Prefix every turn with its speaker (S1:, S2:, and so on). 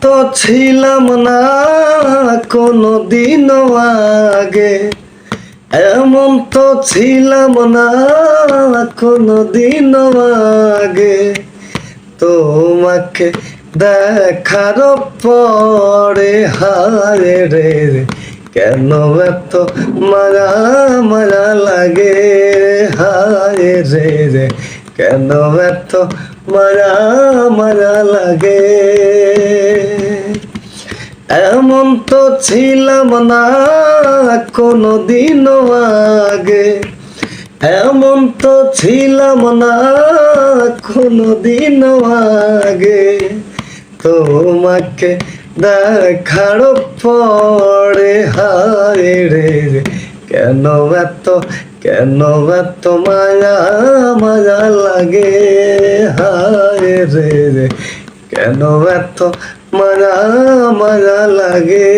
S1: তো ছিলাম না কোনদিনও আগে, এমন তো ছিলাম না কোনদিনও আগে। তোমাকে দেখার পরে হায় রে কেন এত মায়া মায়া লাগে, হায় রে কেন এত মায়া মায়া লাগে। এমন তো ছিলাম না কোনদিনও আগে, এমন তো ছিলাম না কোনদিনও আগে। তোমাকে দেখার পরে হায় রে কেন এত মায়া মায়া লাগে, হায় রে কেন এত মায়া মায়া লাগে।